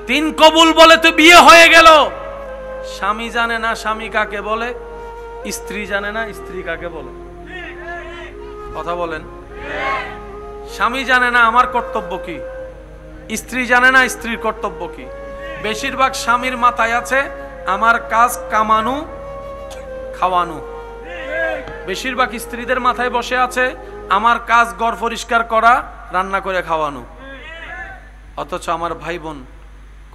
তিন কবুল বলে তো বিয়ে হয়ে গেল, স্বামী জানে না স্বামী কাকে বলে, স্ত্রী জানে না স্ত্রী কাকে বলে। কথা বলেন। স্বামী জানে না আমার কর্তব্য কি, স্ত্রী জানে না স্ত্রীর কর্তব্য কি। বেশিরভাগ স্বামীর মাথায় আছে আমার কাজ কামানো খাওয়ানো, বেশিরভাগ স্ত্রীদের মাথায় বসে আছে আমার কাজ ঘর পরিষ্কার করা রান্না করে খাওয়ানো। অথচ আমার ভাই বোন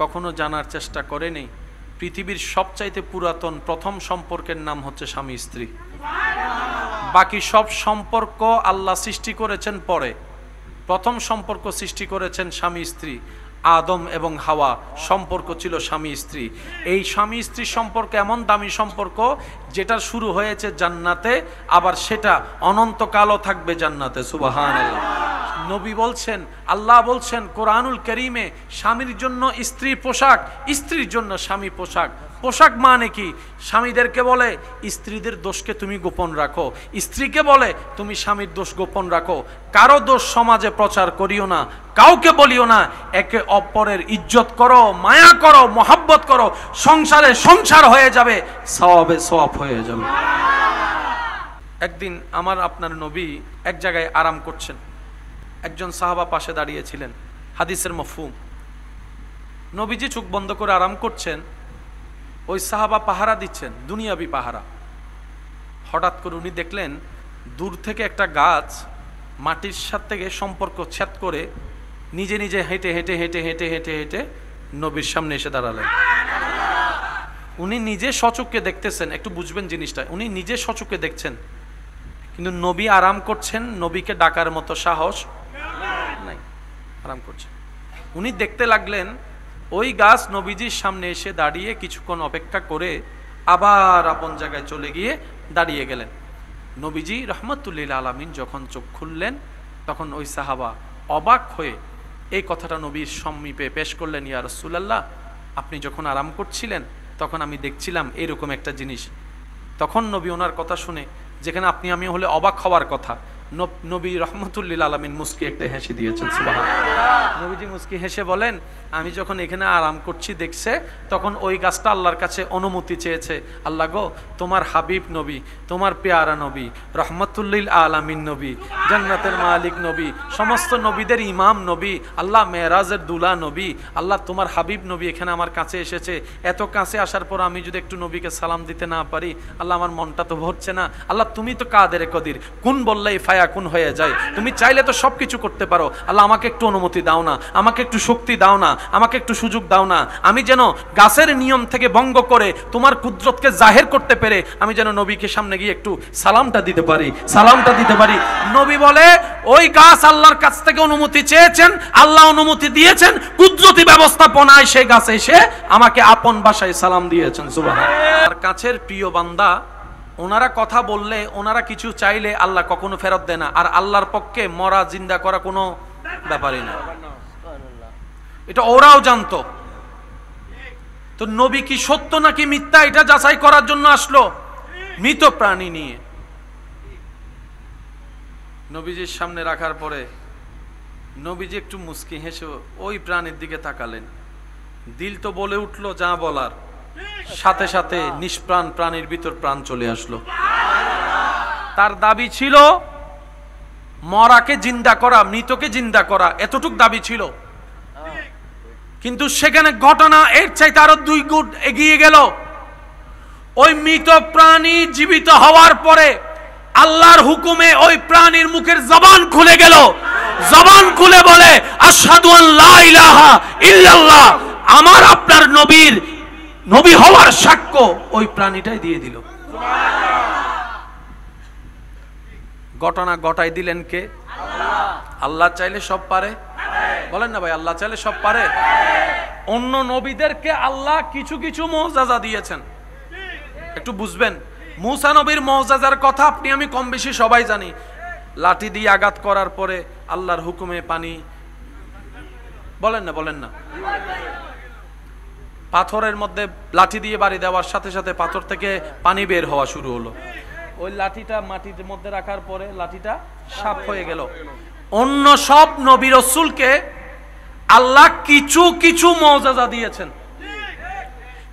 কখনো জানার চেষ্টা করেনি পৃথিবীর সবচাইতে পুরাতন প্রথম সম্পর্কের নাম হচ্ছে স্বামী স্ত্রী। বাকি সব সম্পর্ক আল্লাহ সৃষ্টি করেছেন পরে, প্রথম সম্পর্ক সৃষ্টি করেছেন স্বামী স্ত্রী। আদম এবং হাওয়া সম্পর্ক ছিল স্বামী স্ত্রী। এই স্বামী স্ত্রী সম্পর্ক এমন দামি সম্পর্ক যেটা শুরু হয়েছে জান্নাতে, আবার সেটা অনন্তকালও থাকবে জান্নাতে। সুবহানাল্লাহ। নবী বলছেন, আল্লাহ বলছেন কোরআনুল কারীমে, স্বামীর জন্য স্ত্রী পোশাক, স্ত্রীর জন্য স্বামী পোশাক। পোশাক মানে কি? স্বামীদেরকে বলে স্ত্রীদের দোষকে তুমি গোপন রাখো, স্ত্রীকে বলে তুমি স্বামীর দোষ গোপন রাখো। কারো দোষ সমাজে প্রচার করিও না, কাউকে বলিও না। একে অপরের ইজ্জত করো, মায়া করো, মহব্বত করো, সংসারে সংসার হয়ে যাবে, সওয়াবে সওয়াব হয়ে যাবে। একদিন আমার আপনার নবী এক জায়গায় আরাম করছেন, একজন সাহাবা পাশে দাঁড়িয়েছিলেন। হাদিসের মফহুম, নবীজি চোখ বন্ধ করে আরাম করছেন, ওই সাহাবা পাহারা দিচ্ছেন, দুনিয়াবি পাহারা। হঠাৎ করে উনি দেখলেন দূর থেকে একটা গাছ মাটির সাথে থেকে সম্পর্ক ছেদ করে নিজে নিজে হেঁটে হেঁটে হেঁটে হেঁটে হেঁটে হেঁটে নবীর সামনে এসে দাঁড়ালেন। উনি নিজে সচক্ষে দেখতেছেন, একটু বুঝবেন জিনিসটা, উনি নিজে সচক্ষে দেখছেন, কিন্তু নবী আরাম করছেন, নবীকে ডাকার মতো সাহস নাই, আরাম করছেন। উনি দেখতে লাগলেন ওই গাছ নবীজির সামনে এসে দাঁড়িয়ে কিছুক্ষণ অপেক্ষা করে আবার আপন জায়গায় চলে গিয়ে দাঁড়িয়ে গেলেন। নবীজি রহমতুল্লিল আলামিন যখন চোখ খুললেন তখন ওই সাহাবা অবাক হয়ে এই কথাটা নবীর সমীপে পেশ করলেন, ইয়া রাসূলুল্লাহ, আপনি যখন আরাম করছিলেন তখন আমি দেখছিলাম এরকম একটা জিনিস। তখন নবী ওনার কথা শুনে, যেখানে আপনি আমি হলে অবাক হওয়ার কথা, নবী রহমতুল্লিল আলামিন মুস্কি একটা হেসে দিয়েছেন। সুবহানাল্লাহ। নবীজি মুস্কি হেসে বলেন, আমি যখন এখানে আরাম করছি দেখছে, তখন ওই গাছটা আল্লাহর কাছে অনুমতি চেয়েছে, আল্লাহ গো, তোমার হাবিব নবী, তোমার পেয়ারা নবী, রহমতুল্লিল আলামিন নবী, জান্নাতের মালিক নবী, সমস্ত নবীদের ইমাম নবী, আল্লাহ মেরাজের দুলা নবী, আল্লাহ তোমার হাবিব নবী এখানে আমার কাছে এসেছে। এত কাছে আসার পর আমি যদি একটু নবীকে সালাম দিতে না পারি, আল্লাহ আমার মনটা তো ভরছে না। আল্লাহ তুমি তো কাদের কদির, কোন বললেই ফায়াকুন হয়ে যায়, তুমি চাইলে তো সবকিছু করতে পারো। আল্লাহ আমাকে একটু অনুমতি দাও না, আমাকে একটু শক্তি দাও না, আমাকে একটু সুযোগ দাও না, আমি যেন গাছের নিয়ম থেকে ভঙ্গ করে তোমার কুদরতকে জাহির করতে পেরে আমি যেন নবীকে সামনে গিয়ে একটু সালামটা দিতে পারি, সালামটা দিতে পারি। নবী বলে ওই গাছ আল্লাহর কাছ থেকে অনুমতি চেয়েছেন, আল্লাহ অনুমতি দিয়েছেন, কুদরতি ব্যবস্থাপনায় সেই গাছে এসে আমাকে আপন ভাষায় সালাম দিয়েছেন। সুবহানাল্লাহ। আর কাছের প্রিয় বান্দা, ওনারা কথা বললে, ওনারা কিছু চাইলে আল্লাহ কখনো ফেরত দেয় না। আর আল্লাহর পক্ষে মরা জিন্দা করা কোনো ব্যাপারই না, এটা ওরাও জানতো। তো নবী কি সত্য নাকি মিথ্যা এটা যাচাই করার জন্য আসলো মৃত প্রাণী নিয়ে। নবীজির সামনে রাখার পরে নবীজি একটু মুস্কি হেসে ওই প্রাণীর দিকে তাকালেন। দিল তো বলে উঠলো যা বলার, সাথে সাথে নিষ্প্রাণ প্রাণীর ভিতর প্রাণ চলে আসলো। তার দাবি ছিল মরাকে জিন্দা করা, মৃতকে জিন্দা করা, এতটুক দাবি ছিল। কিন্তু সেখানে ঘটনা এর চাইতে আরো 2 গুণ এগিয়ে গেল। ওই মৃত প্রাণী জীবিত হওয়ার পরে আল্লাহর হুকুমে ওই প্রাণীর মুখের জবান খুলে গেল। জবান খুলে বলে আশহাদু আল্লা ইলাহা ইল্লাল্লাহ, আমার আপনার নবীর নবী হওয়ার সাক্ষ্য ওই প্রাণীটাই দিয়ে দিল। ঘটনা ঘটাই দিলেন কে? আল্লাহ চাইলে সব পারে। বলেন না ভাই, আল্লাহ চাইলে সব পারে। অন্য নবীদেরকে আল্লাহ কিছু কিছু মুআজিজা দিয়েছেন, একটু বুঝবেন। মুসা নবীর মুআজিজার কথা আপনি আমি কম বেশি সবাই জানি। লাঠি দিয়ে আঘাত করার পরে আল্লাহর হুকুমে পানি, বলেন না বলেন না, পাথরের মধ্যে লাঠি দিয়ে বাড়ি দেওয়ার সাথে সাথে পাথর থেকে পানি বের হওয়া শুরু হলো। ওই লাঠিটা মাটির মধ্যে রাখার পরে লাঠিটা সাফ হয়ে গেল। অন্য সব নবী রাসূলকে আল্লাহ কিছু কিছু মুআজিজা দিয়েছেন,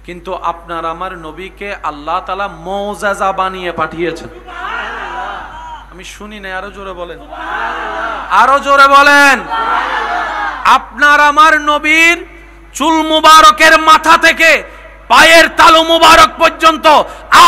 কিন্তু আপনার আমার নবীকে আল্লাহ তাআলা মুআজিজা বানিয়ে পাঠিয়েছেন। আমি শুনি না, আরো জোরে বলেন, আরো জোরে বলেন। আপনার আমার নবীর চুল মুবারকের মাথা থেকে পায়ের তালু মুবারক পর্যন্ত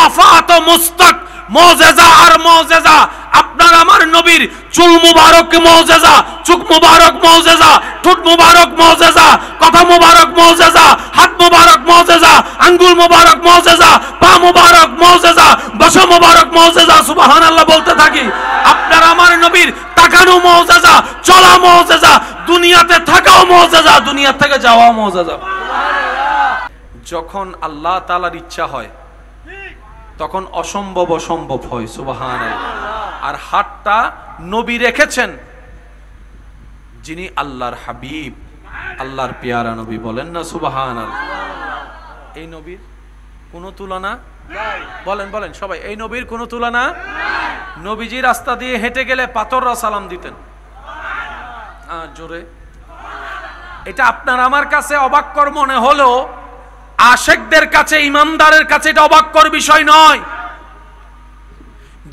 আফাত মুস্তাক মুআজিজা আর মুআজিজা। আপনার আমার নবীর চুল মুবারক মুআজিজা, চোখ মুবারক মুআজিজা, ঠোঁট মুবারক মুআজিজা, কথা মুবারক মুআজিজা, হাত মুবারক মুআজিজা, আঙ্গুল মুবারক মুআজিজা, পা মুবারক মুআজিজা, বসা মুবারক মুআজিজা। সুবহানাল্লাহ বলতে থাকি। আপনার আমার নবীর তাকানো মুআজিজা, চলা মুআজিজা, দুনিয়াতে থাকাও মুআজিজা, দুনিয়া থেকে যাওয়া মুআজিজা। যখন আল্লাহ তাআলার ইচ্ছা হয় তখন অসম্ভব অসম্ভব হয়। সুবহানাল্লাহ। আর হাতটা নবী রেখেছেন যিনি আল্লাহর হাবিব, আল্লাহর পেয়ারা নবী, বলেন না সুবহানাল্লাহ। এই নবীর কোনো তুলনা বলেন বলেন সবাই, এই নবীর কোনো তুলনা। নবীজি রাস্তা দিয়ে হেঁটে গেলে পাথররা সালাম দিতেন। জোরে। এটা আপনার আমার কাছে অবাক্কর মনে হলো, আশেকদের কাছে, ইমানদারের কাছে এটা অবাক্কর বিষয় নয়।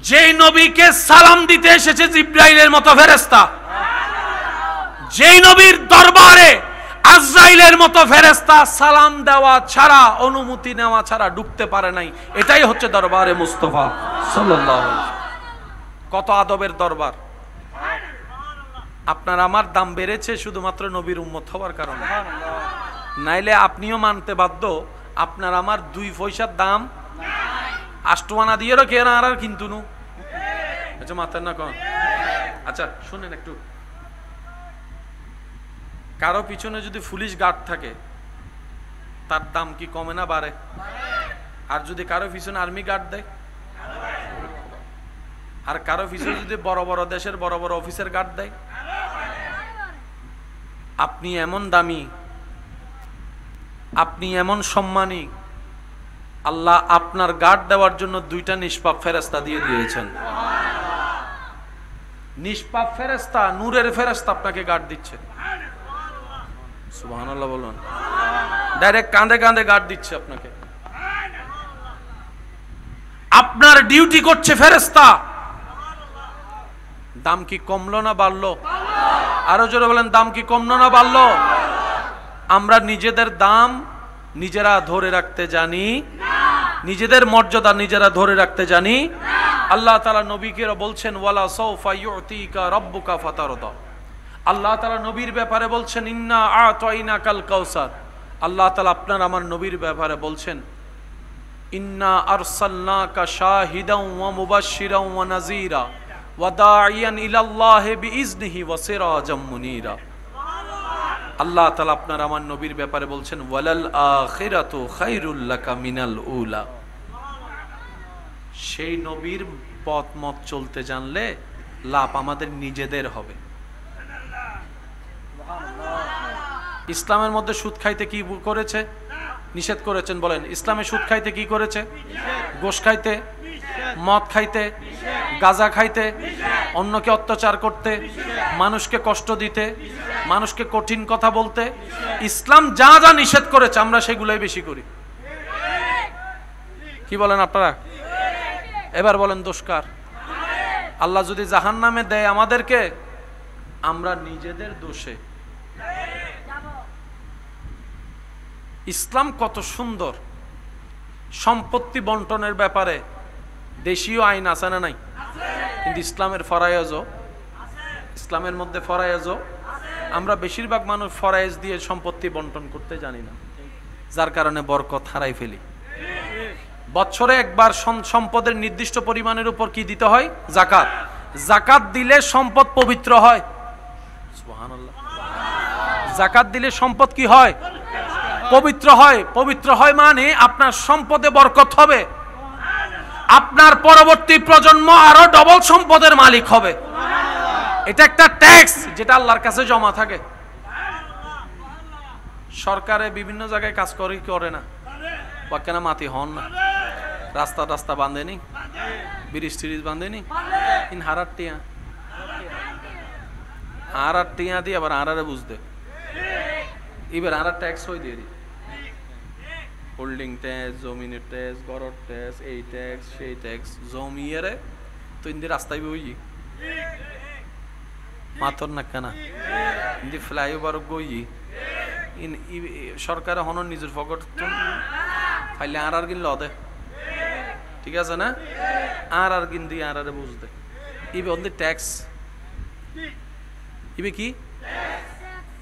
যেই নবীকে সালাম দিতে এসেছে জিব্রাইলের মতো ফেরেশতা, যেই নবীর দরবারে আজরাইলের মতো ফেরেশতা সালাম দেওয়া ছাড়া, অনুমতি নেওয়া ছাড়া ঢুকতে পারে নাই, এটাই হচ্ছে দরবারে মুস্তাফা সাল্লাল্লাহু আলাইহি ওয়াসাল্লাম। কত আদবের দরবার। আপনার আমার দাম বেড়েছে শুধুমাত্র নবীর উম্মত হওয়ার কারণে, নাইলে আপনিও মানতে বাধ্য আপনার আমার 2 পয়সার দাম আষ্টওয়ানা দিয়ে কে না আর কিন্তু নু। আচ্ছা মাথার না কোন। আচ্ছা শুনেন একটু, কারো পিছনে যদি পুলিশ গার্ড থাকে তার দাম কি কমে না বাড়ে? আর যদি কারো পিছনে আর্মি গার্ড দেয়, আর কারো পিছনে যদি বড় বড় দেশের বড় বড় অফিসার গার্ড দেয়, আপনি এমন দামি, আপনি এমন সম্মানী, আল্লাহ আপনার গার্ড দেওয়ার জন্য 2টা নিষ্পাপ ফেরেশতা দিয়ে দিয়েছেন। নিষ্পাপ ফেরেশতা, নূরের ফেরেশতা আপনাকে গার্ড দিচ্ছে। সুবহানাল্লাহ বলুন। ডাইরেক্ট কাঁধে কাঁধে গার্ড দিচ্ছে আপনাকে। আপনার ডিউটি করছে ফেরেশতা। দাম কি কমলো না বাড়লো? আরো জোরে বলেন, দাম কি কমলো না বাড়লো? আমরা নিজেদের দাম নিজেরা ধরে রাখতে জানি, নিজেদের মর্যাদা নিজেরা ধরে রাখতে জানি। আল্লাহ তাআলা নবীকে বলছেন ওয়ালা সাউফা ইউতিকা রাব্বুকা ফাতারদা। আল্লাহ তাআলা নবীর ব্যাপারে বলছেন ইন্না আ'তাইনাকাল কাউসার। আল্লাহ তাআলা আপনার আমার নবীর ব্যাপারে বলছেন ইন্না আরসালনাকা শাহিদান ওয়া মুবাশশিরান ওয়া নাযীরা ওয়া দাঈয়ান ইলাল্লাহি বিইজনিহি ওয়া সিরাজাম মুনীরা। আল্লাহ তাআলা আপনার আমার নবীর ব্যাপারে বলছেন ওয়ালাল আখিরাতু খায়রুল লাকা মিনাল উলা। সেই নবীর পথ মত চলতে জানলে লাভ আমাদের নিজেদের হবে। ইসলামের মধ্যে সুদ খাইতে কি করেছে? নিষেধ করেছেন। বলেন ইসলামে সুদ খাইতে কি করেছে? গোশ খাইতে, মদ খাইতে, গাঁজা খাইতে, অন্যকে অত্যাচার করতে, মানুষকে কষ্ট দিতে, মানুষকে কঠিন কথা বলতে। ইসলাম যা যা নিষেধ করেছে আমরা সেগুলোই বেশি করি। কি বলেন আপনারা? এবার বলেন দোষ কার? আল্লাহ যদি জাহান্নামে দেয় আমাদেরকে, আমরা নিজেদের দোষে। ইসলাম কত সুন্দর। সম্পত্তি বন্টনের ব্যাপারে দেশীয় আইন আছে না নাই? কিন্তু ইসলামের ফরায়েজও, ইসলামের মধ্যে ফরায়েজও, আমরা বেশিরভাগ মানুষ ফরায়েজ দিয়ে সম্পত্তি বন্টন করতে জানি না, যার কারণে বরকত হারাই ফেলি। বছরে একবার সম্পদের নির্দিষ্ট পরিমাণের উপর কি দিতে হয়? যাকাত। যাকাত দিলে সম্পদ পবিত্র হয়। সুবহানাল্লাহ। যাকাত দিলে সম্পদ কি হয়? পবিত্র হয়। পবিত্র হয় মানে আপনার সম্পদে বরকত হবে, আপনার পরবর্তী প্রজন্ম আরো ডবল সম্পদের মালিক হবে। এটা একটা ট্যাক্স যেটা আল্লাহর কাছে জমা থাকে। সরকারে বিভিন্ন জায়গায় কাজ করে না, কেন মাতি হন না, রাস্তা রাস্তা বাঁধেনি, ব্রিজ ট্রিজ বাঁধেনি, হারার টিয়া দিয়ে আবার আরারে বুঝতে এবার আর ট্যাক্স হয়ে দিয়ে হোল্ডিং ট্যাক্স, জমিনের ট্যাক্স, গড়ের ট্যাক্স, এই ট্যাক্স সেই ট্যাক্স জমিয়ে তো ইন্দি রাস্তায় বই মাথর না কেনা ইন্দি ফ্লাইওভার গই সরকার হন নিজের পকেট ফাইলে আর কিনলে অদে ঠিক আছে না আর কিন দিয়ে আর বুঝতে ইবে অন দি ট্যাক্স ইবে কি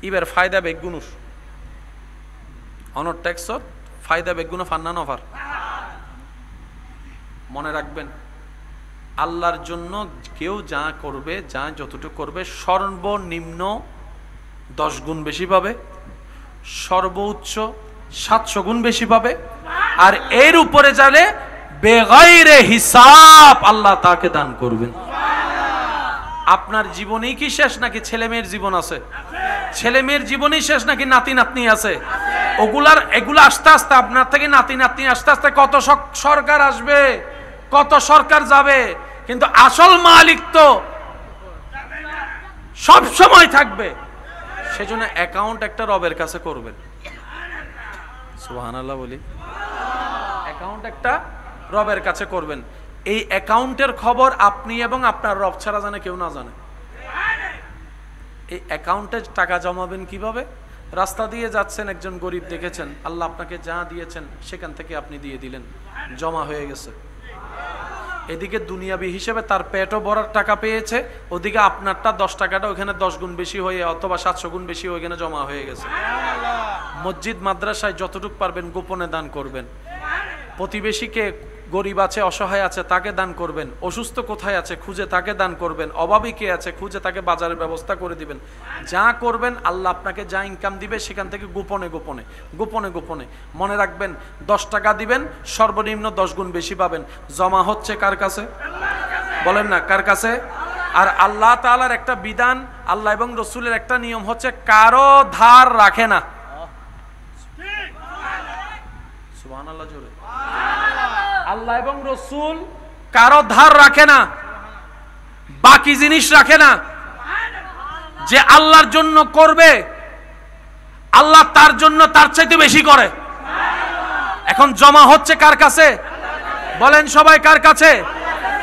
ইবার ফায়দা বেগুনুস অনর ট্যাক্সত ফায়দা বেগুনো ফান্নান অফার মনে রাখবেন আল্লাহর জন্য কেউ যা করবে যা যতটুকু করবে সর্বনিম্ন 10 গুণ বেশি পাবে, সর্বোচ্চ 700 গুণ বেশি পাবে, আর এর উপরে যাবে বেগাইরে হিসাব আল্লাহ তাকে দান করবেন। আপনার জীবনেই কি শেষ নাকি ছেলে মেয়ের জীবন আছে? ছেলে মেয়ের জীবনই শেষ নাকি নাতি নাতনি আছে? এগুলা আস্তে আস্তে আপনার থেকে নাতি নাতনি আস্তে আস্তে কত সরকার আসবে, কত সরকার যাবে, কিন্তু আসল মালিক তো সব সময় থাকবে। সেজন্য অ্যাকাউন্ট একটা রবের কাছে করবেন। সুবহানাল্লাহ বলি। অ্যাকাউন্ট একটা রবের কাছে করবেন। এই অ্যাকাউন্টের খবর আপনি এবং আপনার রব ছাড়া জানে কেউ না জানে। এই অ্যাকাউন্টে টাকা জমাবেন কিভাবে? রাস্তা দিয়ে যাচ্ছেন, একজন গরিব দেখেছেন, আল্লাহ আপনাকে যা দিয়েছেন সেখান থেকে আপনি দিয়ে দিলেন, জমা হয়ে গেছে। এদিকে দুনিয়াবি হিসেবে তার পেটও ভরার টাকা পেয়েছে, ওদিকে আপনারটা 10 টাকাটা ওখানে 10 গুণ বেশি হয়ে অথবা 700 গুণ বেশি ওইখানে জমা হয়ে গেছে। মসজিদ মাদ্রাসায় যতটুকু পারবেন গোপনে দান করবেন। প্রতিবেশীকে, গরিব আছে, অসহায় আছে, তাকে দান করবেন। অসুস্থ কোথায় আছে খুঁজে তাকে দান করবেন। অভাবী কে আছে খুঁজে তাকে বাজারের ব্যবস্থা করে দিবেন। যা করবেন আল্লাহ আপনাকে যা ইনকাম দিবে সেখান থেকে গোপনে গোপনে গোপনে গোপনে মনে রাখবেন 10 টাকা দিবেন, সর্বনিম্ন 10 গুণ বেশি পাবেন। জমা হচ্ছে কার কাছে? বলেন না কার কাছে? আর আল্লাহ তাআলার একটা বিধান, আল্লাহ এবং রসুলের একটা নিয়ম হচ্ছে কারো ধার রাখে না। সুবহানাল্লাহ জোরে। আল্লাহ এবং রসুল কারো ধার রাখে না, বাকি জিনিস রাখে না। যে আল্লাহর জন্য করবে আল্লাহ তার জন্য তার চাইতে বেশি করে। এখন জমা হচ্ছে কার কাছে? বলেন সবাই কার কাছে?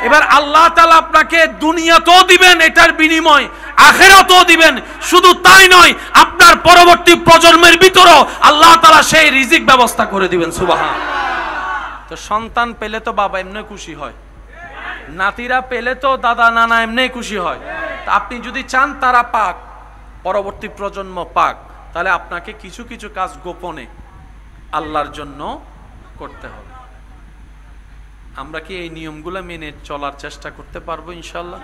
এবার আল্লাহ তাআলা আপনাকে দুনিয়াতেও দিবেন, এটার বিনিময় আখিরাতেও দিবেন। শুধু তাই নয়, আপনার পরবর্তী প্রজন্মের ভিতরেও আল্লাহ তাআলা সেই রিজিক ব্যবস্থা করে দিবেন। সুবহানাল্লাহ। তো সন্তান পেলে তো বাবা এমনি খুশি হয়, নাতিরা পেলে তো দাদা নানা এমনি খুশি হয়। তা আপনি যদি চান তারা পাক, পরবর্তী প্রজন্ম পাক, তাহলে আপনাকে কিছু কিছু কাজ গোপনে আল্লাহর জন্য করতে হবে। আমরা কি এই নিয়মগুলো মেনে চলার চেষ্টা করতে পারবো ইনশাআল্লাহ?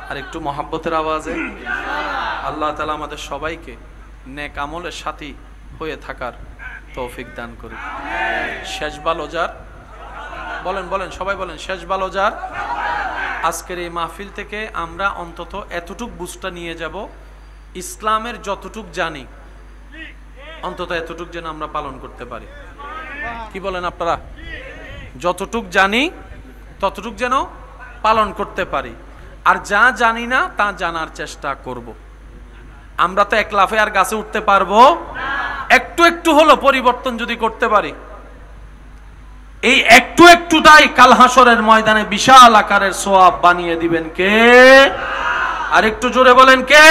আর একটু মহাব্বতের আওয়াজে আল্লাহ তাআলা আমাদের সবাইকে নেক আমলের সাথী হয়ে থাকার তৌফিক দান করুন। শেষ ভালো যার, বলেন বলেন সবাই বলেন, শেষ ভালো যার। আজকের এই মাহফিল থেকে আমরা অন্তত এতটুক বুঝটা নিয়ে যাব, ইসলামের যতটুক জানি অন্তত এতটুক যেন আমরা পালন করতে পারি। কি বলেন আপনারা? যতটুক জানি ততটুক যেন পালন করতে পারি, আর যা জানি না তা জানার চেষ্টা করব। আমরা তো এক লাফে আর গাছে উঠতে পারবো? একটু একটু হলো পরিবর্তন যদি করতে পারি, এই একটু একটুটাই কাল হাসরের ময়দানে বিশাল আকারের সওয়াব বানিয়ে দিবেন কে? আর একটু জোরে বলেন কে?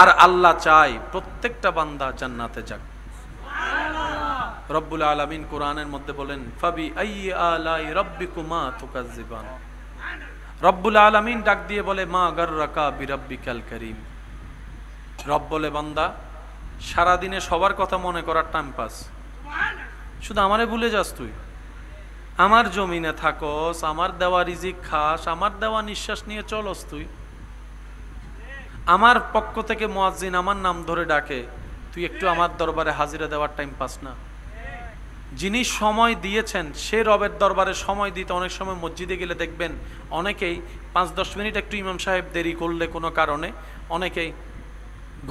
আর আল্লাহ চাই প্রত্যেকটা বান্দা জান্নাতে যাক। রব্বুল আলামিন কোরআনের মধ্যে বলেন, ফাবি আইয়ি আলাই রাব্বিকুমা তুকাজ্জিবান। রব্বুল আলামিন ডাক দিয়ে বলে, মা গাররাকা বিরাব্বিকাল কারীম। রব বলে, বান্দা সারা দিনে সবার কথা মনে করার টাইম পাস, শুধু আমারে ভুলে যাস তুই। আমার জমিনে থাকস, আমার দেওয়া রিজিক খাস, আমার দেওয়া নিঃশ্বাস নিয়ে চলস তুই। আমার পক্ষ থেকে মুয়াজ্জিন আমার নাম ধরে ডাকে, তুই একটু আমার দরবারে হাজিরা দেওয়ার টাইম পাস না। যিনি সময় দিয়েছেন সে রবের দরবারে সময় দিতে অনেক সময় মসজিদে গেলে দেখবেন অনেকেই 5-10 মিনিট একটু ইমাম সাহেব দেরি করলে কোনো কারণে অনেকেই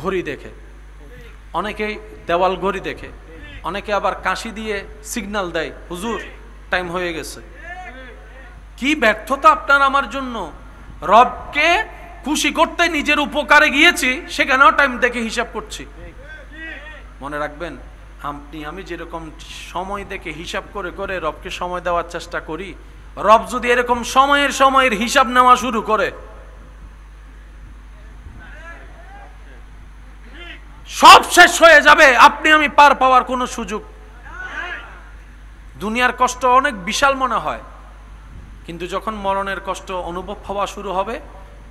ঘড়ি দেখে, অনেকেই দেওয়াল ঘড়ি দেখে, অনেকে আবার কাশি দিয়ে সিগন্যাল দেয়, হুজুর টাইম হয়ে গেছে। কি ব্যর্থতা আপনার আমার জন্য! রবকে খুশি করতে নিজের উপকারে গিয়েছি, সেখানেও টাইম দেখে হিসাব করছি। মনে রাখবেন, আপনি আমি যেরকম সময় দেখে হিসাব করে করে রবকে সময় দেওয়ার চেষ্টা করি, রব যদি এরকম সময়ের হিসাব নেওয়া শুরু করে, সব শেষ হয়ে যাবে, আপনি আমি পার পাওয়ার কোনো সুযোগ। দুনিয়ার কষ্ট অনেক বিশাল মনে হয়, কিন্তু যখন মরণের কষ্ট অনুভব হওয়া শুরু হবে,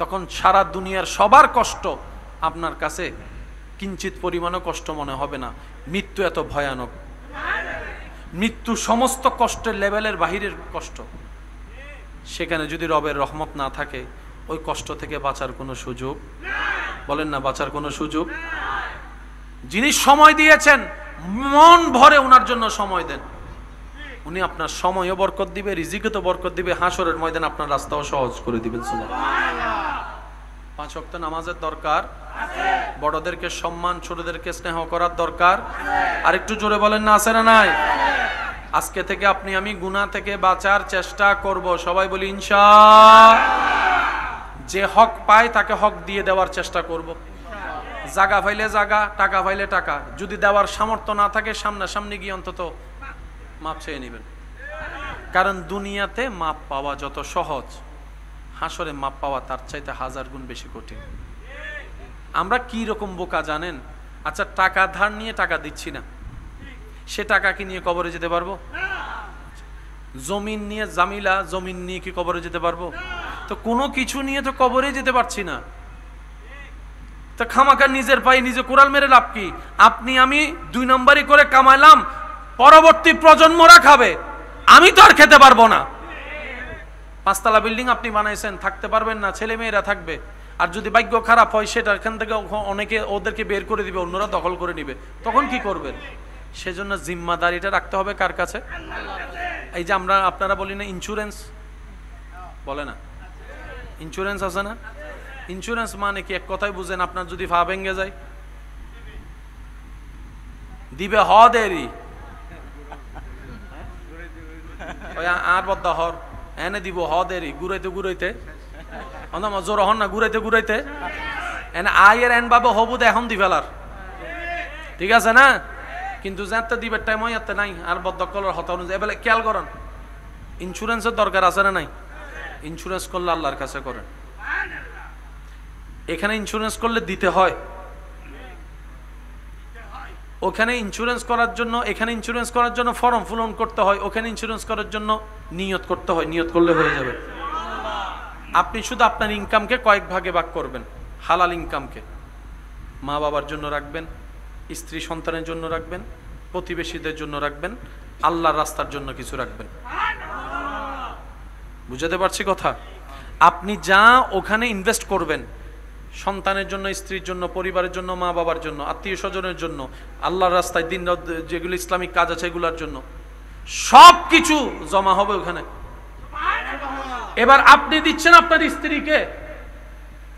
তখন সারা দুনিয়ার সবার কষ্ট আপনার কাছে কিঞ্চিত পরিমাণও কষ্ট মনে হবে না। মৃত্যু এত ভয়ানক, মৃত্যু সমস্ত কষ্টের লেভেলের বাহিরের কষ্ট। সেখানে যদি রবের রহমত না থাকে, ওই কষ্ট থেকে বাঁচার কোনো সুযোগ, বলেন না, বাঁচার কোনো সুযোগ। যিনি সময় দিয়েছেন, মন ভরে ওনার জন্য সময় দেন, উনি আপনার সময়ও বরকত দিবে, রিজিকে তো বরকত দিবে, হাসরের ময়দান আপনার রাস্তাও সহজ করে দিবেন। সুবহানাল্লাহ। 5 ওয়াক্ত নামাজের দরকার, বড়দেরকে সম্মান, ছোটদেরকে স্নেহ করার দরকার। আর একটু জোরে বলেন না, আছে না নাই? আজকে থেকে আপনি আমি গুনাহ থেকে বাঁচার চেষ্টা করব, সবাই বলি ইনশাআল্লাহ। যে হক পায় তাকে হক দিয়ে দেওয়ার চেষ্টা করব। জায়গা পাইলে জায়গা, টাকা পাইলে টাকা, যদি দেওয়ার সামর্থ্য না থাকে সামনাসামনি গিয়ে অন্তত মাপ চেয়ে নেবেন। কারণ দুনিয়াতে মাপ পাওয়া যত সহজ, হাসরে মাপ পাওয়া তার চাইতে 1000 গুণ বেশি কঠিন। আমরা কি রকম বোকা জানেন? আচ্ছা, টাকা ধার নিয়ে টাকা দিচ্ছি না, সে টাকা কি নিয়ে কবরে যেতে পারবো? জমিন নিয়ে জামিলা, জমিন নিয়ে কি কবরে যেতে পারবো? তো কোনো কিছু নিয়ে তো কবরে যেতে পারছি না, তো খামাখা নিজের পায়ে নিজে কোরাল মেরে লাভ কি? আপনি আমি 2 নম্বরই করে কামাইলাম, পরবর্তী প্রজন্মরা খাবে, আমি তো আর খেতে পারবো না। 5 তলা বিল্ডিং আপনি বানাইছেন, থাকতে পারবেন না, ছেলে মেয়েরা থাকবে। আর যদি ভাগ্য খারাপ হয়, সেটা এখান থেকে অনেকে ওদেরকে বের করে দিবে, অন্যরা দখল করে নিবে, তখন কি করবেন? সেজন্য জিম্মাদারিটা রাখতে হবে কার কাছে? এই যে আপনারা বলি না ইন্স্যুরেন্স, বলে না ইন্স্যুরেন্স আছে না? ইন্স্যুরেন্স মানে কি? এক কথায় বুঝেন, আপনার যদি পা ভেঙে যায়, দিবে হদেরই আর বদ্দা হর এনে দিব হদেরই, ঘুরাইতে ঘুরাইতে জোর হন না, ঘুরাইতে ঘুরাইতে এনে আয়ের এন বাবা হবুদ এখন দি ফেলার, ঠিক আছে না? কিন্তু যাতে দিবের টাইম হয় এতে নাই, আর বদ্ধকলের হতা অনুযায়ী এবেলে খেয়াল করেন। ইন্স্যুরেন্সের দরকার আছে না নাই? ইন্স্যুরেন্স করলে আল্লাহর কাছে করেন। এখানে ইন্স্যুরেন্স করলে দিতে হয়, ওখানে ইন্স্যুরেন্স করার জন্য, এখানে ইন্স্যুরেন্স করার জন্য ফর্ম পূরণ করতে হয়, ওখানে ইন্স্যুরেন্স করার জন্য নিয়ত করতে হয়। নিয়ত করলে হয়ে যাবে। আপনি শুধু আপনার ইনকামকে কয়েক ভাগে ভাগ করবেন। হালাল ইনকামকে মা বাবার জন্য রাখবেন, স্ত্রী সন্তানের জন্য রাখবেন, প্রতিবেশীদের জন্য রাখবেন, আল্লাহর রাস্তার জন্য কিছু রাখবেন। বুঝাতে পারছি কথা? আপনি যা ওখানে ইনভেস্ট করবেন, সন্তানের জন্য, স্ত্রীর জন্য, পরিবারের জন্য, মা বাবার জন্য, আত্মীয় স্বজনের জন্য, আল্লাহর রাস্তায় দিন যেগুলো ইসলামিক কাজ আছে এগুলোর জন্য, সব কিছু জমা হবে ওখানে। এবার আপনি দিচ্ছেন আপনার স্ত্রীকে,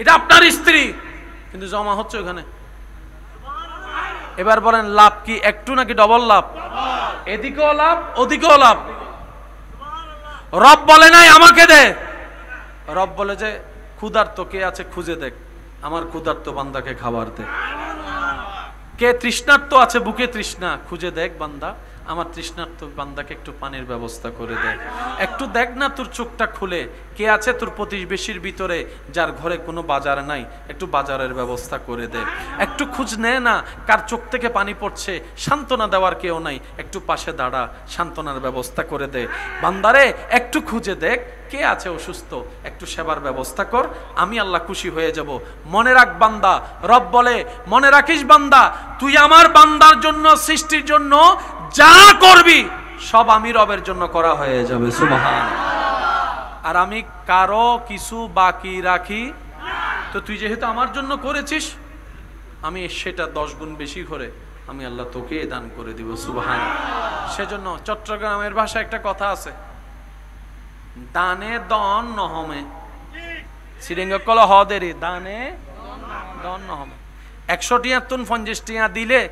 এটা আপনার স্ত্রী, কিন্তু জমা হচ্ছে ওখানে। এবার বলেন লাভ কি একটু নাকি ডবল লাভ? এদিকেও লাভ, ওদিকেও লাভ। রব বলে নাই আমাকে দে, রব বলে যে ক্ষুধার্ত কে আছে খুঁজে দেখ, আমার ক্ষুধার্ত বান্দাকে খাবার দে। কে তৃষ্ণার্ত আছে, বুকে তৃষ্ণা, খুঁজে দেখ বান্দা, আমার তৃষ্ণার্ত বান্দাকে একটু পানির ব্যবস্থা করে দেয়। একটু দেখ না তোর চোখটা খুলে, কে আছে তোর প্রতিবেশীর ভিতরে যার ঘরে কোনো বাজার নাই, একটু বাজারের ব্যবস্থা করে দে। একটু খোঁজ নে না কার চোখ থেকে পানি পড়ছে, সান্ত্বনা দেওয়ার কেউ নাই, একটু পাশে দাঁড়া, সান্ত্বনার ব্যবস্থা করে দে। বান্দারে একটু খুঁজে দেখ কে আছে অসুস্থ, একটু সেবার ব্যবস্থা কর, আমি আল্লাহ খুশি হয়ে যাব। মনে রাখ বান্দা, রব বলে মনে রাখিস বান্দা, তুই আমার বান্দার জন্য, সৃষ্টির জন্য যা করবি সব আমি রবের জন্য করা হয়ে যাবে। সুবহানাল্লাহ। আর আমি কারো কিছু বাকি রাখি, তো তুই যেহেতু আমার জন্য করেছিস, আমি সেটা 10 গুণ বেশি করে আমি আল্লাহ তোকে দান করে দিব। সুবহানাল্লাহ। সেজন্য চট্টগ্রামের ভাষায় একটা কথা আছে, দানে দন নহমে, সিরিঙ্গ কল হদেরি, দানে দন নহমে। 100 টিয়া তুন 50 টিয়া দিলে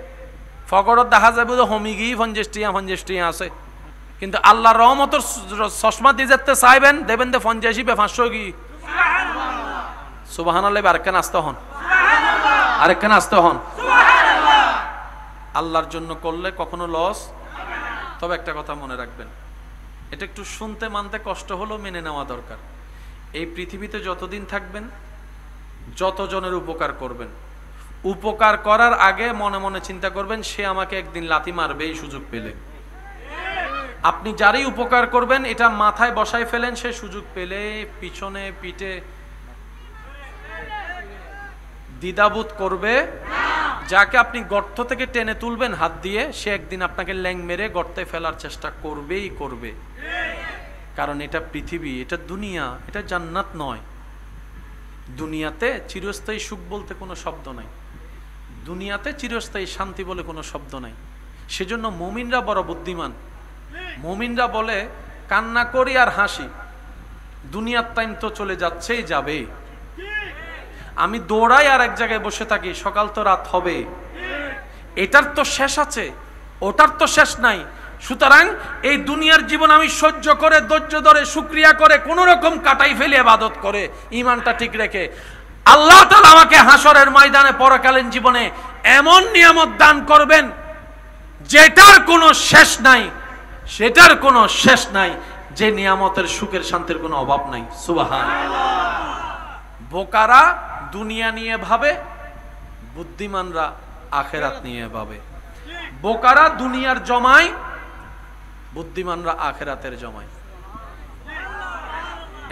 ফগরত দেখা যাবে যে হমি গিয়ে 50 টিয়া আছে, কিন্তু আল্লাহর রহমতের চশমা দিয়ে যেতে চাইবেন, দেবেন দে 50 বে 500 কি। সুবহানাল্লাহ। আরেকখানে আসতে হন, আরেকখানে আসতে হন। আল্লাহর জন্য করলে কখনো লস। তবে একটা কথা মনে রাখবেন, এটা একটু শুনতে মানতে কষ্ট হলেও মেনে নেওয়া দরকার। এই পৃথিবীতে যতদিন থাকবেন, যতজনের উপকার করবেন, উপকার করার আগে মনে মনে চিন্তা করবেন সে আমাকে একদিন লাথি মারবে এই সুযোগ পেলে। আপনি যারই উপকার করবেন এটা মাথায় বসায় ফেলেন, সে সুযোগ পেলে পিছনে পিঠে দ্বিধাবোধ করবে। যাকে আপনি গর্ত থেকে টেনে তুলবেন হাত দিয়ে, সে একদিন আপনাকে ল্যাং মেরে গর্তে ফেলার চেষ্টা করবেই করবে। কারণ এটা পৃথিবী, এটা দুনিয়া, এটা জান্নাত নয়। দুনিয়াতে চিরস্থায়ী সুখ বলতে কোনো শব্দ নাই, দুনিয়াতে চিরস্থায়ী শান্তি বলে কোনো শব্দ নাই। সেজন্য মুমিনরা বড় বুদ্ধিমান। মুমিনরা বলে কান্না করি আর হাসি, দুনিয়ার টাইম তো চলে যাচ্ছেই যাবে। আমি দৌড়াই আর এক জায়গায় বসে থাকি, সকাল তো রাত হবে, এটার তো শেষ আছে, ওটার তো শেষ নাই। সুতরাং এই দুনিয়ার জীবন আমি সহ্য করে, ধৈর্য ধরে, শুকরিয়া করে, কোন রকম কাটাই ফেলে ইবাদত করে, ঈমানটা ঠিক রেখে আল্লাহ তাআলা আমাকে হাসরের ময়দানে পরকালীন জীবনে এমন নিয়ামত দান করবেন যেটার কোনো শেষ নাই, সেটার কোনো শেষ নাই, যে নিয়ামতের সুখের শান্তির কোনো অভাব নাই। সুবহানাল্লাহ। বোকারা দুনিয়া নিয়ে ভাবে, বুদ্ধিমানরা আখেরাত নিয়ে ভাবে। বোকারা দুনিয়ার জমায়, বুদ্ধিমানরা আখেরাতের জমায়।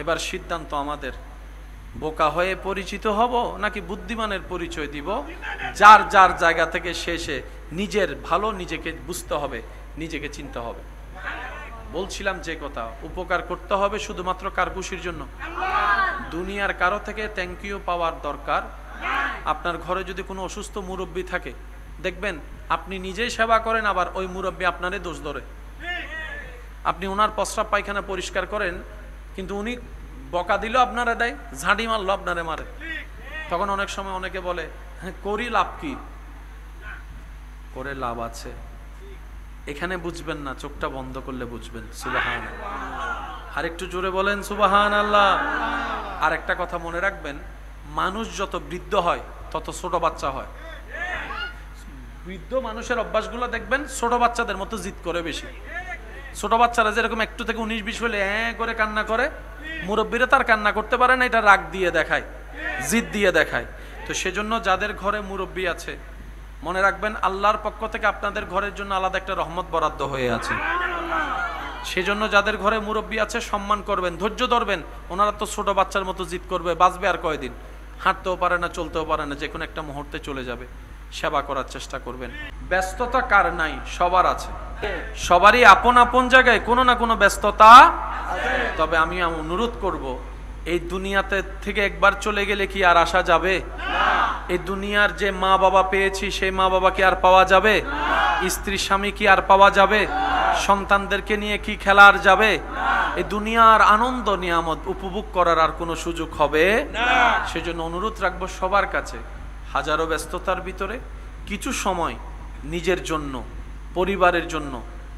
এবার সিদ্ধান্ত আমাদের, বোকা হয়ে পরিচিত হব নাকি বুদ্ধিমানের পরিচয় দিব। যার যার জায়গা থেকে শেষে নিজের ভালো নিজেকে বুঝতে হবে, নিজেকে চিনতে হবে। বলছিলাম যে কথা, উপকার করতে হবে শুধুমাত্র কার খুশির জন্য। দুনিয়ার কারো থেকে থ্যাংক ইউ পাওয়ার দরকার। আপনার ঘরে যদি কোনো অসুস্থ মুরব্বী থাকে, দেখবেন আপনি নিজেই সেবা করেন, আবার ওই মুরব্বী আপনারে দোষ ধরে। আপনি ওনার প্রস্রাব পায়খানা পরিষ্কার করেন, কিন্তু উনি বকা দিল আপনারা দেয়, ঝাঁটি মারলো আপনারে মারে। তখন অনেক সময় অনেকে বলে হ্যাঁ করি লাভ কি, করে লাভ আছে। এখানে বুঝবেন না, চোখটা বন্ধ করলে বুঝবেন। সুবহানাল্লাহ। আর একটু জোরে বলেন সুবহানাল্লাহ। আর একটা কথা মনে রাখবেন, মানুষ যত বৃদ্ধ হয় তত ছোট বাচ্চা হয়। বৃদ্ধ মানুষের অভ্যাসগুলো দেখবেন ছোট বাচ্চাদের মতো জিদ করে বেশি। ছোট বাচ্চারা যেরকম একটু থেকে 19-20 হলে করে কান্না করে, মুরব্বীরা তার কান্না করতে পারে না, এটা রাগ দিয়ে দেখায়, জিদ দিয়ে দেখায়। তো সেজন্য যাদের ঘরে মুরব্বী আছে, মনে রাখবেন আল্লাহর পক্ষ থেকে আপনাদের ঘরের জন্য আলাদা একটা রহমত বরাদ্দ হয়ে আছে। সেজন্য যাদের ঘরে মুরব্বী আছে সম্মান করবেন, ধৈর্য ধরবেন। ওনারা তো ছোট বাচ্চার মতো জিদ করবে, বাঁচবে আর কয়দিন, হাঁটতেও পারে না, চলতেও পারে না, যে কোনো একটা মুহূর্তে চলে যাবে। সেবা করার চেষ্টা করবেন। ব্যস্ততা কার নাই? সবার আছে। সবারই আপন আপন জায়গায় কোনো না কোনো ব্যস্ততা। তবে আমি অনুরোধ করব, এই দুনিয়াতে থেকে একবার চলে গেলে কি আর আসা যাবে? এই দুনিয়ার যে মা বাবা পেয়েছি, সেই মা বাবা কি আর পাওয়া যাবে? স্ত্রী স্বামী কি আর পাওয়া যাবে? সন্তানদেরকে নিয়ে কি খেলা আর যাবে? এই দুনিয়ার আনন্দ নিয়ামত উপভোগ করার আর কোনো সুযোগ হবে না। সেজন্য অনুরোধ রাখবো সবার কাছে, হাজারো ব্যস্ততার ভিতরে কিছু সময় নিজের জন্য, পরিবারের জন্য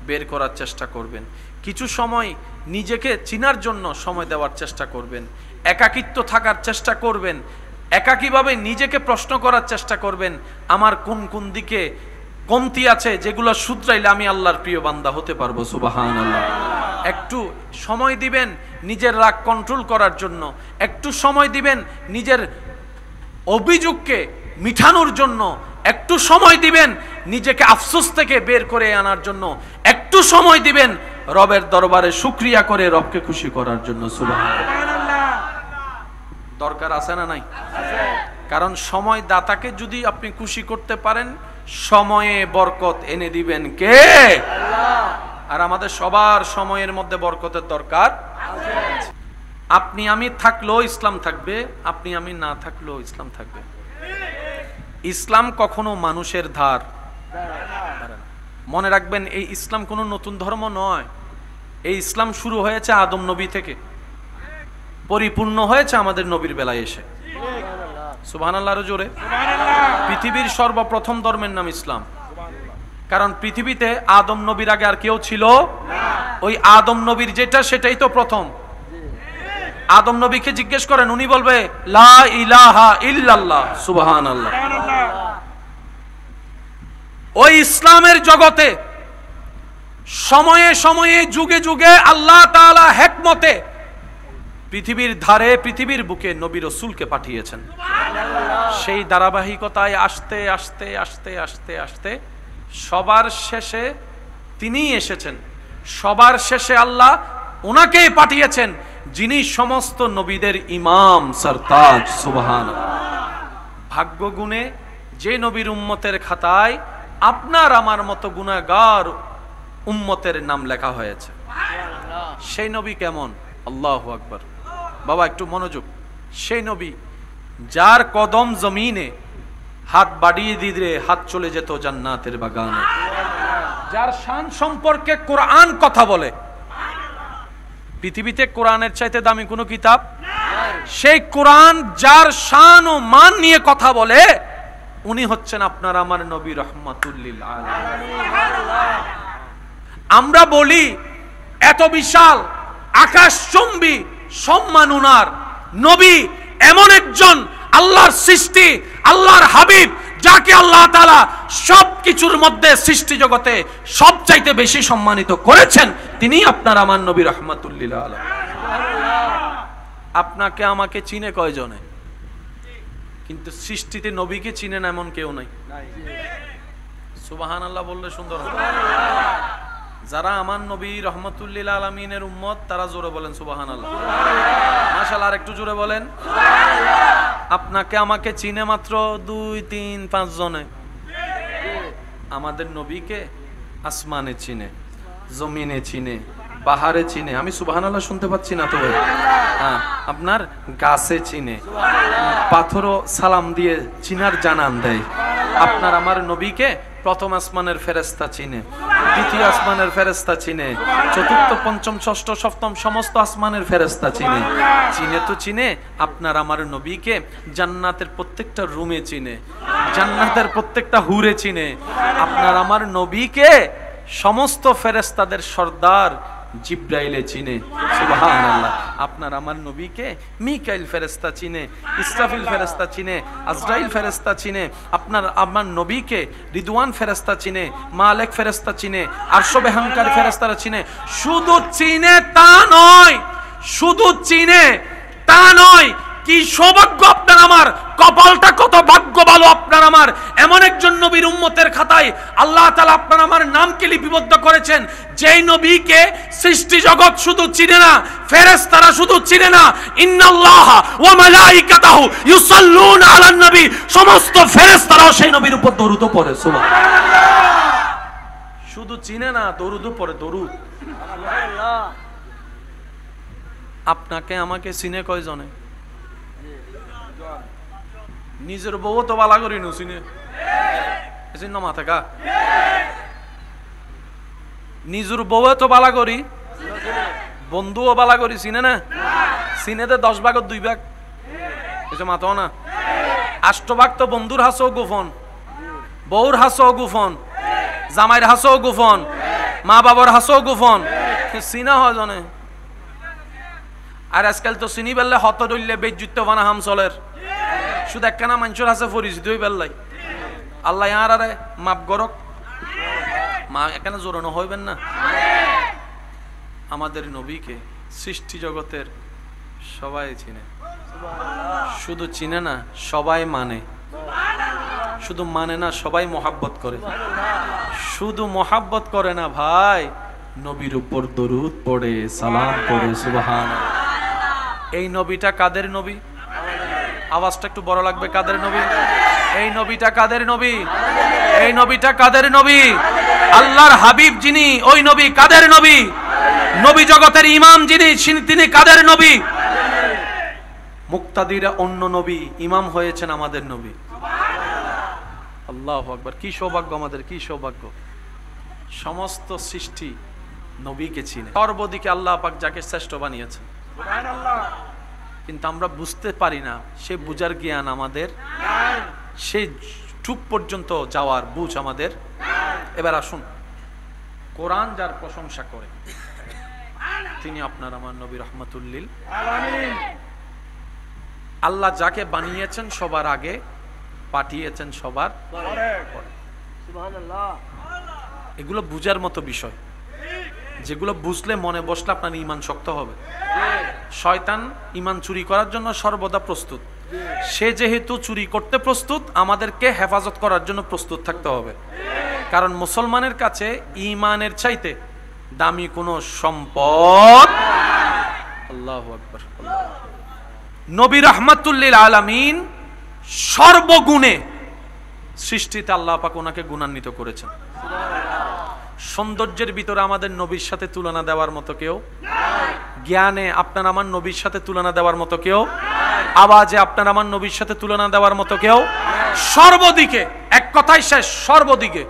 বের করার চেষ্টা করবেন। কিছু সময় নিজেকে চিনার জন্য সময় দেওয়ার চেষ্টা করবেন। একাকিত্ব থাকার চেষ্টা করবেন। একাকীভাবে নিজেকে প্রশ্ন করার চেষ্টা করবেন, আমার কোন কোন দিকে কমতি আছে যেগুলো শুধরাইলে আমি আল্লাহর প্রিয় বান্দা হতে পারবো। সুবহানাল্লাহ। একটু সময় দিবেন নিজের রাগ কন্ট্রোল করার জন্য, একটু সময় দিবেন নিজের অভিযোগকে মিঠানোর জন্য, একটু সময় দিবেন নিজেকে আফসোস থেকে বের করে আনার জন্য, একটু সময় দিবেন রবের দরবারে শুকরিয়া করে রবকে খুশি করার জন্য। সুবহানাল্লাহ। দরকার আছে না নাই? কারণ সময় দাতাকে যদি আপনি খুশি করতে পারেন, সময়ে বরকত এনে দিবেন কে? আল্লাহ। আর আমাদের সবার সময়ের মধ্যে বরকতের দরকার আছে। আপনি আমি থাকলেও ইসলাম থাকবে, আপনি আমি না থাকলেও ইসলাম থাকবে। ইসলাম কখনো মানুষের ধার। মনে রাখবেন, এই ইসলাম কোনো নতুন ধর্ম নয়। এই ইসলাম শুরু হয়েছে আদম নবী থেকে, পরিপূর্ণ হয়েছে আমাদের নবীর বেলায় এসে। সুবহানাল্লাহ জোরে। পৃথিবীর সর্বপ্রথম ধর্মের নাম ইসলাম। কারণ পৃথিবীতে আদম নবীর আগে আর কেউ ছিল না। ওই আদম নবীর যেটা, সেটাই তো প্রথম। আদম নবীকে জিজ্ঞেস করেন, উনি বলবে লা ইলাহা ইল্লাল্লাহ। সুবহানাল্লাহ। ওই ইসলামের জগতে সময়ে সময়ে যুগে যুগে আল্লাহ তাআলা হিকমতে পৃথিবীর ধারে পৃথিবীর বুকে নবী রাসূলকে পাঠিয়েছেন। সেই ধারাবাহিকতায় আস্তে আস্তে আস্তে আস্তে আস্তে সবার শেষে তিনিই এসেছেন। সবার শেষে আল্লাহ ওনাকেই পাঠিয়েছেন, যিনি সমস্ত নবীদের ইমাম সরতাজ। সুবহানাল্লাহ। ভাগ্য গুণে যে নবীর উম্মতের খাতায় আপনার আমার মতো গুনাহগার উম্মতের নাম লেখা হয়েছে, সেই নবী কেমন? আল্লাহু আকবার। বাবা একটু মনোযোগ। সেই নবী যার কদম জমিনে হাত বাড়িয়ে দিলে হাত চলে যেত জান্নাতের বাগানে, যার শান সম্পর্কে কোরআন কথা বলে। পৃথিবীতে কোরআনের চাইতে দামি কোনো কিতাব? সেই কোরআন যার শান ও মান নিয়ে কথা বলে, উনি হচ্ছেন আপনার আমার নবী রাহমাতুল লিল আলামিন। আমরা বলি এত বিশাল আকাশচুম্বী সম্মান উনার। নবী এমন একজন আল্লাহর সৃষ্টি, আল্লাহর হাবিব, যাকে আল্লাহ তাআলা সবকিছুর মধ্যে সৃষ্টি জগতে সবচাইতে বেশি সম্মানিত করেছেন। তিনি আপনার আমার নবী রাহমাতুল লিল আলামিন। আপনাকে আমাকে চিনে কয়জনে? কিন্তু সৃষ্টিতে নবীকে চিনে না এমন কেউ নাই। সুবহানাল্লাহ বললে সুন্দর হবে। যারা আমার নবী রাহমাতুল লিল আলামিনের উম্মত তারা জোরে বলেন সুবহানাল্লাহ। মাশাআল্লাহ, আর একটু জোরে বলেন। আপনাকে আমাকে চিনে মাত্র 2, 3, 5 জনে। আমাদের নবীকে আসমানে চিনে, জমিনে চিনে, পাহাড়ে চিনে। আমি সুবহানাল্লাহ শুনতে পাচ্ছি না তো? হ্যাঁ, আপনার গাছে চিনে, পাথরও সালাম দিয়ে চিনার জানান দেয়। আপনার আমার নবীকে প্রথম আসমানের ফেরেশতা চিনে, দ্বিতীয় আসমানের ফেরেশতা চিনে, চতুর্থ পঞ্চম ষষ্ঠ সপ্তম সমস্ত আসমানের ফেরেশতা চিনে। চিনে তো চিনে, আপনার আমার নবীকে জান্নাতের প্রত্যেকটা রুমে চিনে, জান্নাতের প্রত্যেকটা হুরে চিনে। আপনার আমার নবীকে সমস্ত ফেরেশতাদের সর্দার জিব্রাইলে চিনে। সুবহানাল্লাহ। আপনার আমার নবীকে মিকাইল ফেরেশতা চিনে, ইসরাফিল ফেরেশতা চিনে, আজরাইল ফেরেশতা চিনে। আপনার আমার নবীকে রিদওয়ান ফেরেশতা চিনে, মালিক ফেরেশতা চিনে, আরশ বেহানকারী ফেরেশতারা চিনে। শুধু চিনে তা নয়, শুধু চিনে তা নয়, কি সৌভাগ্য আপনার আমার, কপালটা কত ভাগ্য ভালো আপনার আমার। এমন একজন নবীর উম্মতের খাতায় আল্লাহ তাআলা আপনার আমার নামকে লিপিবদ্ধ করেছেন, যেই নবীকে সৃষ্টি জগৎ শুধু চিনে না, ফেরেশতারা শুধু চিনে না, ইন্নাল্লাহা ওয়া মালাইকাতাহু ইউসাল্লুনা আলান নবী, সমস্ত ফেরেশতারাও সেই নবীর উপর দরুদ পড়ে। সুবহানাল্লাহ। শুধু চিনে না, দরুদ পড়ে। দরুদ। আপনাকে আমাকে চিনে কয়জনে? নিজের বউ তো বালা করি নো চিনে, চিহ্ন মাথা কা নিজের বউ তো বালা করি, বন্ধুও বালা করি চিনে না? চিনেতে 10 ভাগের 2 ভাগ এসে মাথাও না। 8 ভাগ তো বন্ধুর হাসও গোপন, বউর হাসও গোপন, জামাইয়ের হাসও গোপন, মা বাবার হাসও গোপন। চিনা হয় জনে। আর আজকাল তো চিনি বেললে হত ধরলে বেজ্জুত বানা হাম চলের। শুধু একখানা মানুষের হাসে পরিচিত হয়ে বেললাই। আল্লাহ আর আরে মাপ গরক মা এখানে জোরানো হইবেন না। আমাদের নবীকে সৃষ্টি জগতের সবাই চিনে। শুধু চিনে না, সবাই মানে। শুধু মানে না, সবাই মহাব্বত করে। শুধু মহাব্বত করে না ভাই, নবীর উপর দরুদ পড়ে, সালাম পড়ে। সুবহানাল্লাহ। এই নবীটা কাদের নবী? আওয়াজটা একটু বড় লাগবে। কাদের নবী? এই নবীটা কাদের নবী? এই নবীটা কাদের নবী? আল্লাহর হাবিব যিনি, ওই নবী কাদের নবী? নবী জগতের ইমাম যিনি, তিনি কাদের নবী? মুক্তাদিরা অন্য নবী, ইমাম হয়েছেন আমাদের নবী। আল্লাহু আকবার। কি সৌভাগ্য আমাদের, কি সৌভাগ্য। সমস্ত সৃষ্টি নবীকে চিনে। সর্বদিকে আল্লাহ পাক যাকে শ্রেষ্ঠ বানিয়েছেন, কিন্তু আমরা বুঝতে পারি না। সে বুঝার জ্ঞান আমাদের, সেই টুক পর্যন্ত যাওয়ার বুঝ আমাদের। এবার আসুন, কোরআন যার প্রশংসা করে তিনি আপনার আমার নবী রাহমাতুল লিল আলামিন। আল্লাহ যাকে বানিয়েছেন সবার আগে, পাঠিয়েছেন সবার পরে। এগুলো বুঝার মতো বিষয়, যেগুলো বুঝলে মনে বসলে আপনার ঈমান শক্ত হবে। শয়তান ঈমান চুরি করার জন্য সর্বদা প্রস্তুত। সে যেহেতু চুরি করতে প্রস্তুত, আমাদেরকে হেফাজত করার জন্য প্রস্তুত থাকতে হবে। কারণ মুসলমানের কাছে ঈমানের চাইতে দামি কোনো সম্পদ। আল্লাহু আকবার। নবী রাহমাতুল আলামিন সর্বগুণে সৃষ্টিতে আল্লাহ পাক ওনাকে গুণান্বিত করেছেন। সৌন্দর্যের ভিতরে আমাদের নবীর সাথে তুলনা দেওয়ার মতো কেউ, জ্ঞানে আপনার আমার নবীর সাথে তুলনা দেওয়ার মতো কেউ, আওয়াজে আপনার আমার নবীর সাথে তুলনা দেওয়ার মতো কেউ, সর্বদিকে এক কথাই শেষ, সর্বদিকে